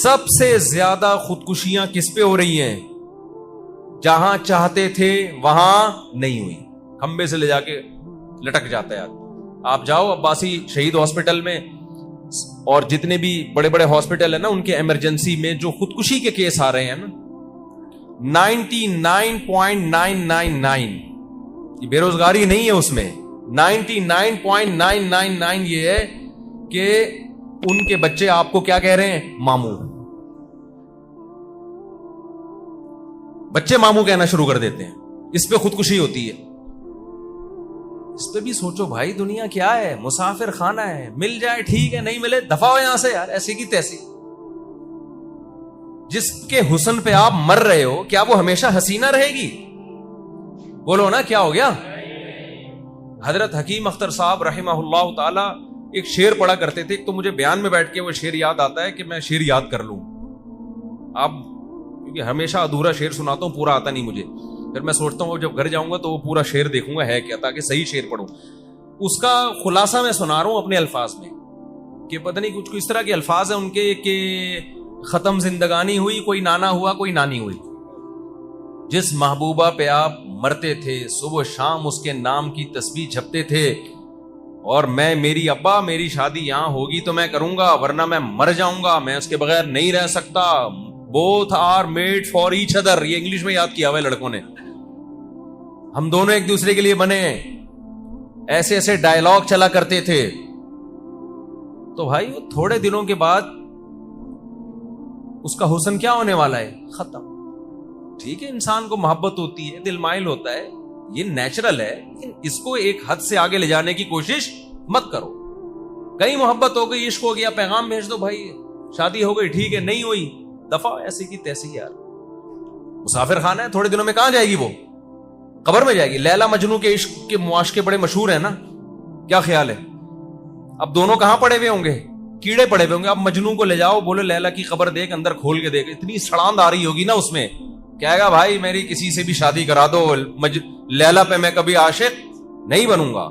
سب سے زیادہ خودکشیاں کس پہ ہو رہی ہیں؟ جہاں چاہتے تھے وہاں نہیں ہوئی، کھمبے سے لے جا کے لٹک جاتا ہے. آپ جاؤ عباسی شہید ہاسپٹل میں اور جتنے بھی بڑے بڑے ہاسپٹل ہیں نا، ان کے ایمرجنسی میں جو خودکشی کے کیس آ رہے ہیں نا، 99.999 یہ بے روزگاری نہیں ہے، اس میں 99.999 یہ ہے کہ ان کے بچے آپ کو کیا کہہ رہے ہیں؟ ماموں. بچے ماموں کہنا شروع کر دیتے ہیں. اس پہ خودکشی ہوتی ہے. اس پہ بھی سوچو بھائی، دنیا کیا ہے؟ مسافر خانہ ہے، مل جائے ٹھیک ہے، نہیں ملے دفع ہو یہاں سے یار، ایسی کی تیسی. جس کے حسن پہ آپ مر رہے ہو، کیا وہ ہمیشہ حسینہ رہے گی؟ بولو نا، کیا ہو گیا؟ حضرت حکیم اختر صاحب رحمہ اللہ تعالی ایک شعر پڑھا کرتے تھے. ایک تو مجھے بیان میں بیٹھ کے وہ شعر یاد آتا ہے کہ میں شعر یاد کر لوں. آپ کیونکہ ہمیشہ ادھورا شعر سناتا ہوں، پورا آتا نہیں مجھے. پھر میں سوچتا ہوں جب گھر جاؤں گا تو وہ پورا شعر دیکھوں گا ہے کیا، تاکہ صحیح شعر پڑھوں. اس کا خلاصہ میں سنا رہا ہوں اپنے الفاظ میں، کہ پتہ نہیں کچھ اس طرح کے الفاظ ہیں ان کے کہ ختم زندگانی ہوئی، کوئی نانا ہوا کوئی نانی ہوئی. جس محبوبہ پہ آپ مرتے تھے، صبح شام اس کے نام کی تسبیح جپتے تھے، اور میں میری ابا میری شادی یہاں ہوگی تو میں کروں گا، ورنہ میں مر جاؤں گا، میں اس کے بغیر نہیں رہ سکتا. both are made for each other. یہ انگلش میں یاد کیا ہوا ہے لڑکوں نے. ہم دونوں ایک دوسرے کے لیے بنے ہیں. ایسے ایسے ڈائلاگ چلا کرتے تھے. تو بھائی وہ تھوڑے دنوں کے بعد اس کا حسن کیا ہونے والا ہے؟ ختم. ٹھیک ہے، انسان کو محبت ہوتی ہے، دل مائل ہوتا ہے، یہ نیچرل ہے، لیکن اس کو ایک حد سے آگے لے جانے کی کوشش مت کرو. کہیں محبت ہو گئی، عشق ہو گیا، پیغام بھیج دو بھائی، شادی ہو گئی ٹھیک ہے، نہیں ہوئی دفعہ ایسی کی تیسی. یار مسافر خانہ ہے، تھوڑے دنوں میں کہاں جائے گی؟ وہ قبر میں جائے گی. لیلا مجنو کے عشق کے معاشقے بڑے مشہور ہیں نا، کیا خیال ہے؟ اب دونوں کہاں پڑے ہوئے ہوں گے؟ کیڑے پڑے ہوئے ہوں گے. اب مجنو کو لے جاؤ، بولے لیلا کی قبر دیکھ، اندر کھول کے دیکھ، اتنی سڑاند آ رہی ہوگی نا اس میں، کہے گا بھائی میری کسی سے بھی شادی کرا دو، لیلا پہ میں کبھی عاشق نہیں بنوں گا.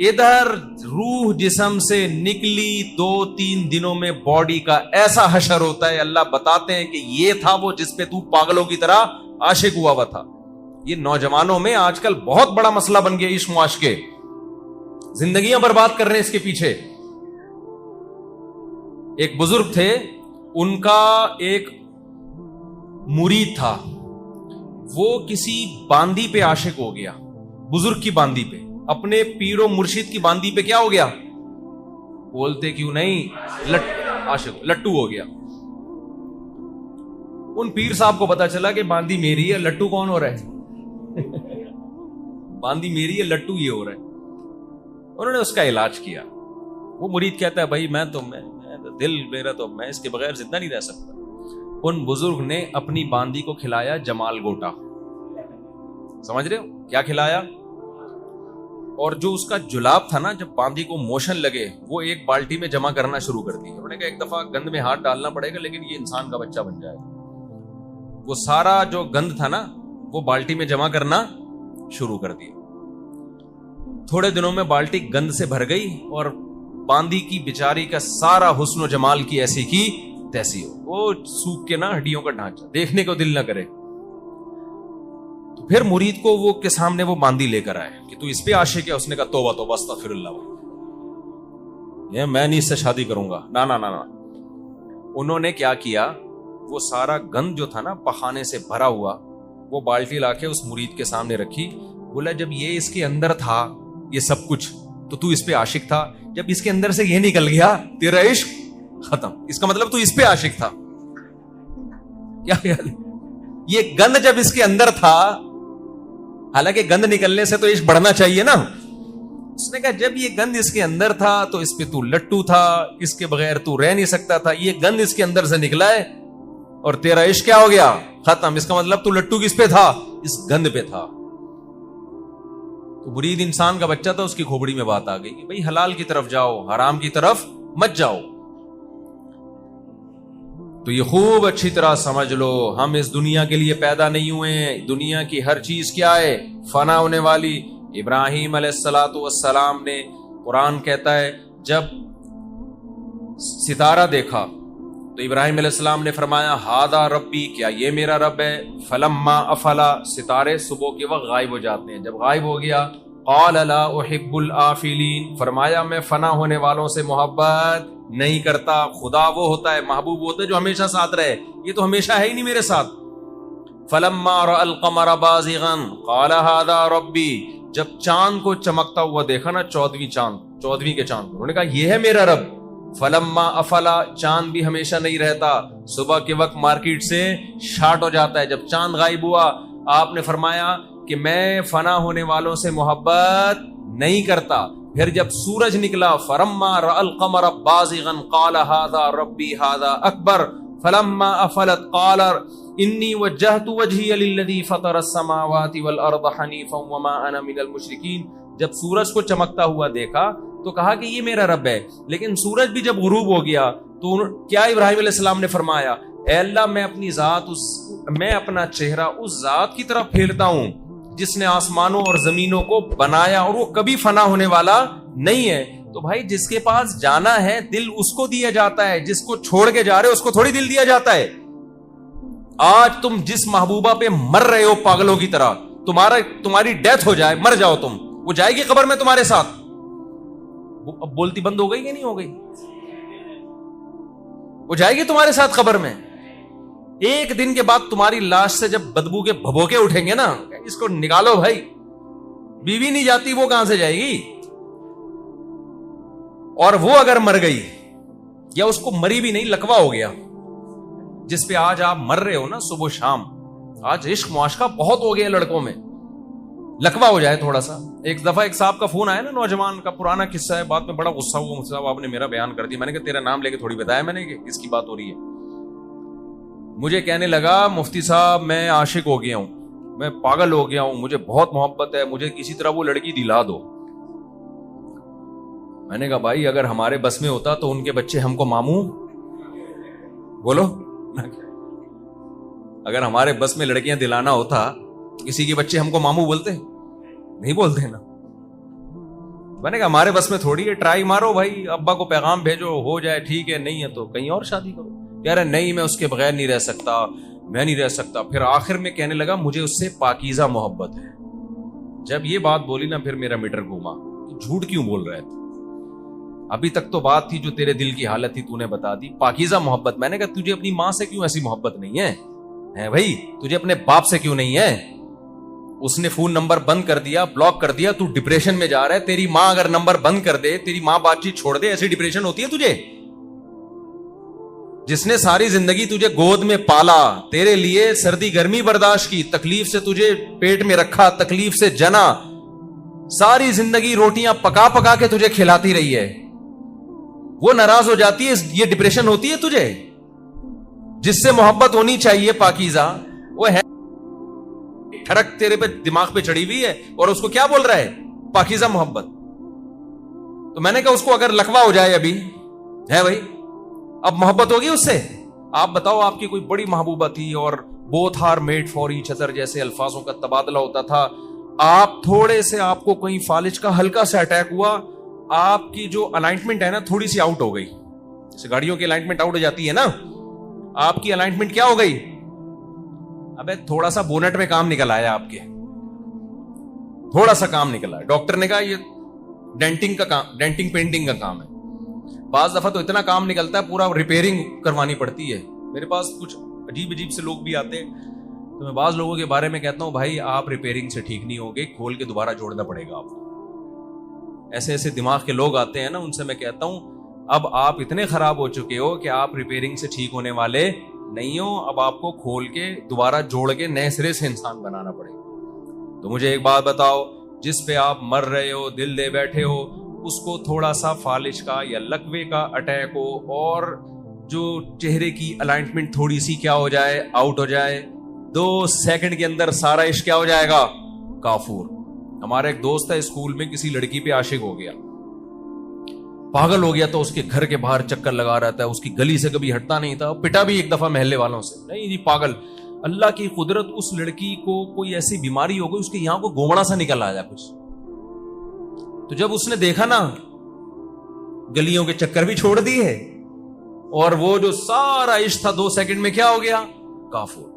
ادھر روح جسم سے نکلی 2-3 دنوں میں باڈی کا ایسا حشر ہوتا ہے. اللہ بتاتے ہیں کہ یہ تھا وہ جس پہ تو پاگلوں کی طرح عاشق ہوا تھا. یہ نوجوانوں میں آج کل بہت بڑا مسئلہ بن گیا. عشق معاشقے زندگیاں برباد کر رہے ہیں اس کے پیچھے. ایک بزرگ تھے، ان کا ایک مرید تھا، وہ کسی باندی پہ عاشق ہو گیا. بزرگ کی باندی پہ، اپنے پیر و مرشد کی باندی پہ کیا ہو گیا؟ بولتے کیوں نہیں، عاشق لٹو ہو گیا. ان پیر صاحب کو پتا چلا کہ باندی میری ہے، لٹو کون ہو رہا ہے؟ باندی میری ہے، لٹو یہ ہو رہا ہے. انہوں نے اس کا علاج کیا. وہ مرید کہتا ہے بھائی میں دل میرا تو میں اس کے بغیر زندہ نہیں رہ سکتا. ان بزرگ نے اپنی باندی کو کھلایا جمال گوٹا. سمجھ رہے ہو کیا کھلایا؟ اور جو اس کا جلاب تھا نا، جب باندی کو موشن لگے، وہ ایک بالٹی میں جمع کرنا شروع کر دی. انہوں نے کہا ایک دفعہ گند میں ہاتھ ڈالنا پڑے گا، لیکن یہ انسان کا بچہ بن جائے گا. وہ سارا جو گند تھا نا، وہ بالٹی میں جمع کرنا شروع کر دی. تھوڑے دنوں میں بالٹی گند سے بھر گئی، اور باندی کی بیچاری کا سارا حسن و جمال کی ایسی کی تیسی ہو. وہ سوکھ کے نا ہڈیوں کا ڈھانچہ، دیکھنے کو دل نہ کرے. تو پھر مرید کو وہ کے سامنے وہ باندی لے کر آئے کہ تو اس پہ عاشق ہے. اس نے کہا توبہ توبہ استغفر اللہ، یہ میں نہیں اس سے شادی کروں گا. نا نا نا نا. انہوں نے کیا کیا، وہ سارا گند جو تھا نا پخانے سے بھرا ہوا، وہ بالٹی لا کے اس مرید کے سامنے رکھی. بولا جب یہ اس کے اندر تھا یہ سب کچھ تو اس پہ عاشق تھا، جب اس کے اندر سے یہ نکل گیا تیرا عشق ختم. اس کا مطلب تو اس پہ عاشق تھا. کیا خیال ہے؟ یہ گند جب اس کے اندر تھا، حالانکہ گند نکلنے سے تو عشق بڑھنا چاہیے نا. اس نے کہا جب یہ گند اس کے اندر تھا تو اس پہ تو لٹو تھا، اس کے بغیر تو رہ نہیں سکتا تھا. یہ گند اس کے اندر سے نکلا ہے اور تیرا عشق کیا ہو گیا؟ ختم. اس کا مطلب تو لٹو کس پہ تھا؟ اس گند پہ تھا. تو مرید انسان کا بچہ تھا، اس کی کھوپڑی میں بات آ گئی کہ بھئی حلال کی طرف جاؤ، حرام کی طرف مت جاؤ. تو یہ خوب اچھی طرح سمجھ لو، ہم اس دنیا کے لیے پیدا نہیں ہوئے ہیں. دنیا کی ہر چیز کیا ہے؟ فنا ہونے والی. ابراہیم علیہ السلام نے، قرآن کہتا ہے جب ستارہ دیکھا تو تو ابراہیم علیہ السلام نے فرمایا ہاذا ربی، کیا یہ میرا رب ہے؟ فلما افلا، ستارے صبح کے وقت غائب ہو جاتے ہیں، جب غائب ہو گیا قال لا احب الآفلین، فرمایا میں فنا ہونے والوں سے محبت نہیں کرتا۔ خدا وہ ہوتا ہے، محبوب ہوتا ہے جو ہمیشہ ساتھ رہے، یہ تو ہمیشہ ہے ہی نہیں میرے ساتھ۔ فلما رأى القمر بازغا قال هذا ربی، جب چاند کو چمکتا ہوا دیکھا نا، 14ویں کے چاند، انہوں نے کہا یہ ہے میرا رب۔ فلما افلا، چاند بھی ہمیشہ نہیں رہتا، صبح کے وقت مارکیٹ سے شارٹ ہو جاتا ہے۔ جب چاند غائب ہوا آپ نے فرمایا کہ میں فنا ہونے والوں سے محبت نہیں کرتا۔ پھر جب سورج نکلا فلما رأى القمر بازغا قال هذا ربی هذا اکبر، فلما افلت قال انی وجہت وجہی للذی فطر السماوات والارض حنیفا وما انا من المشرکین، جب سورج کو چمکتا ہوا دیکھا تو کہا کہ یہ میرا رب ہے، لیکن سورج بھی جب غروب ہو گیا تو کیا ابراہیم علیہ السلام نے فرمایا اے اللہ میں اپنی ذات میں اپنا چہرہ اس ذات کی طرف پھیرتا ہوں جس نے آسمانوں اور زمینوں کو بنایا اور وہ کبھی فنا ہونے والا نہیں ہے۔ تو بھائی جس کے پاس جانا ہے دل اس کو دیا جاتا ہے، جس کو چھوڑ کے جا رہے اس کو تھوڑی دل دیا جاتا ہے۔ آج تم جس محبوبہ پہ مر رہے ہو پاگلوں کی طرح، تمہاری ڈیتھ ہو جائے، مر جاؤ تم، وہ جائے گی قبر میں تمہارے ساتھ؟ اب بولتی بند ہو گئی کہ نہیں ہو گئی؟ وہ جائے گی تمہارے ساتھ قبر میں۔ ایک دن کے بعد تمہاری لاش سے جب بدبو کے بھبوکے اٹھیں گے نا، اس کو نکالو بھائی، بیوی نہیں جاتی وہ کہاں سے جائے گی؟ اور وہ اگر مر گئی یا اس کو مری بھی نہیں، لکوا ہو گیا، جس پہ آج آپ مر رہے ہو نا صبح شام، آج عشق معاشقہ بہت ہو گیا لڑکوں میں، لکوا ہو جائے تھوڑا سا۔ ایک دفعہ ایک صاحب کا فون آیا نا، نوجوان کا، پرانا قصہ ہے، بعد میں بڑا غصہ ہوا مجھ سے، آپ نے میرا بیان کر دیا۔ میں نے کہا تیرا نام لے کے تھوڑی بتایا میں نے کہ کس کی بات ہو رہی ہے۔ مجھے کہنے لگا مفتی صاحب میں عاشق ہو گیا ہوں، میں پاگل ہو گیا ہوں، مجھے بہت محبت ہے، مجھے کسی طرح وہ لڑکی دلا دو۔ میں نے کہا بھائی اگر ہمارے بس میں ہوتا تو ان کے بچے ہم کو ماموں بولو، اگر ہمارے بس میں لڑکیاں دلانا ہوتا کسی کے بچے ہم کو ماموں بولتے؟ نہیں بولتے نا۔ میں نے کہا ہمارے بس میں تھوڑی ہے، ٹرائی مارو بھائی، ابا کو پیغام بھیجو، ہو جائے ٹھیک ہے، نہیں ہے تو کہیں اور شادی کرو۔ کہہ رہے نہیں میں اس کے بغیر نہیں رہ سکتا، میں نہیں رہ سکتا۔ پھر آخر میں کہنے لگا مجھے اس سے پاکیزہ محبت ہے۔ جب یہ بات بولی نا پھر میرا میٹر گھوما، جھوٹ کیوں بول رہے تھے؟ ابھی تک تو بات تھی جو تیرے دل کی حالت تھی تو نے بتا دی، پاکیزہ محبت۔ میں نے کہا تجھے اپنی ماں سے کیوں ایسی محبت نہیں ہے بھائی؟ تجھے اپنے باپ سے کیوں نہیں ہے؟ اس نے فون نمبر بند کر دیا، بلاک کر دیا، تو ڈپریشن میں جا رہا ہے۔ تیری ماں اگر نمبر بند کر دے، تیری ماں بات چیت چھوڑ دے، ایسی ڈپریشن ہوتی ہے تجھے؟ جس نے ساری زندگی تجھے گود میں پالا، تیرے لیے سردی گرمی برداشت کی، تکلیف سے تجھے پیٹ میں رکھا، تکلیف سے جنا، ساری زندگی روٹیاں پکا پکا کے تجھے کھلاتی رہی ہے، وہ ناراض ہو جاتی ہے، یہ ڈپریشن ہوتی ہے تجھے؟ جس سے محبت ہونی چاہیے پاکیزہ، وہ ہے ٹھڑک تیرے پہ دماغ پہ چڑھی ہوئی ہے اور اس کو کیا بول رہا ہے؟ پاکیزہ محبت۔ تو میں نے کہا اس کو اگر لکوا ہو جائے ابھی ہے بھائی، اب محبت ہوگی اس سے؟ آپ بتاؤ آپ کی کوئی بڑی محبوبہ تھی اور both are made for each other جیسے الفاظوں کا تبادلہ ہوتا تھا، آپ تھوڑے سے آپ کو کوئی فالج کا ہلکا سا اٹیک ہوا، آپ کی جو الائنمنٹ ہے نا تھوڑی سی آؤٹ ہو گئی، جیسے گاڑیوں کی الائنمنٹ آؤٹ ہو جاتی ہے نا، آپ کی الائنمنٹ کیا ہو گئی؟ ابے تھوڑا سا بونٹ میں کام نکل آیا، آپ کے تھوڑا سا کام نکل آیا، ڈاکٹر نے کہا یہ ڈینٹنگ کا کام، ڈینٹنگ پینٹنگ کا کام ہے۔ بعض دفعہ تو اتنا کام نکلتا ہے پورا ریپیئرنگ کروانی پڑتی ہے۔ میرے پاس کچھ عجیب عجیب سے لوگ بھی آتے ہیں، تو میں بعض لوگوں کے بارے میں کہتا ہوں بھائی آپ ریپیئرنگ سے ٹھیک نہیں ہوگے، کھول کے دوبارہ جوڑنا پڑے گا آپ کو۔ ایسے ایسے دماغ کے لوگ آتے ہیں نا، ان سے میں کہتا ہوں اب آپ اتنے خراب ہو چکے ہو کہ آپ ریپیئرنگ سے ٹھیک ہونے والے نہیں ہو، اب آپ کو کھول کے دوبارہ جوڑ کے نئے سرے سے انسان بنانا پڑے گا۔ تو مجھے ایک بات بتاؤ، جس پہ آپ مر رہے ہو، دل دے بیٹھے ہو، اس کو تھوڑا سا فالج کا یا لکوے کا اٹیک ہو اور جو چہرے کی الائنمنٹ تھوڑی سی کیا ہو جائے، آؤٹ ہو جائے، 2 سیکنڈ کے اندر سارا عشق کیا ہو جائے گا؟ کافور۔ ہمارا ایک دوست ہے اسکول میں کسی لڑکی پہ عاشق ہو گیا، پاگل ہو گیا، تو اس کے گھر کے باہر چکر لگا رہتا ہے، اس کی گلی سے کبھی ہٹتا نہیں تھا، پٹا بھی ایک دفعہ محلے والوں سے، نہیں جی پاگل۔ اللہ کی قدرت، اس لڑکی کو کوئی ایسی بیماری ہو گئی، اس کے یہاں کو گومڑا سا نکل آیا کچھ، تو جب اس نے دیکھا نا گلیوں کے چکر بھی چھوڑ دی ہے اور وہ جو سارا عشق تھا 2 سیکنڈ میں کیا ہو گیا؟ کافور.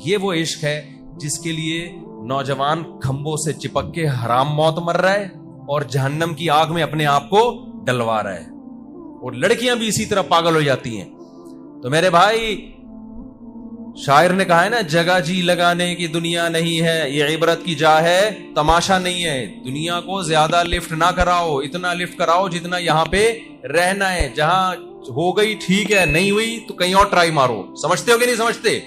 یہ وہ عشق ہے جس کے لیے نوجوان کھمبوں سے چپک کے حرام موت مر رہا ہے اور جہنم کی آگ میں اپنے آپ کو ڈلوا رہا ہے, اور لڑکیاں بھی اسی طرح پاگل ہو جاتی ہیں. تو میرے بھائی, شاعر نے کہا ہے نا, جگہ جی لگانے کی دنیا نہیں ہے, یہ عبرت کی جا ہے, تماشا نہیں ہے. دنیا کو زیادہ لفٹ نہ کراؤ, اتنا لفٹ کراؤ جتنا یہاں پہ رہنا ہے. جہاں ہو گئی ٹھیک ہے, نہیں ہوئی تو کہیں اور ٹرائی مارو. سمجھتے ہو کہ نہیں سمجھتے؟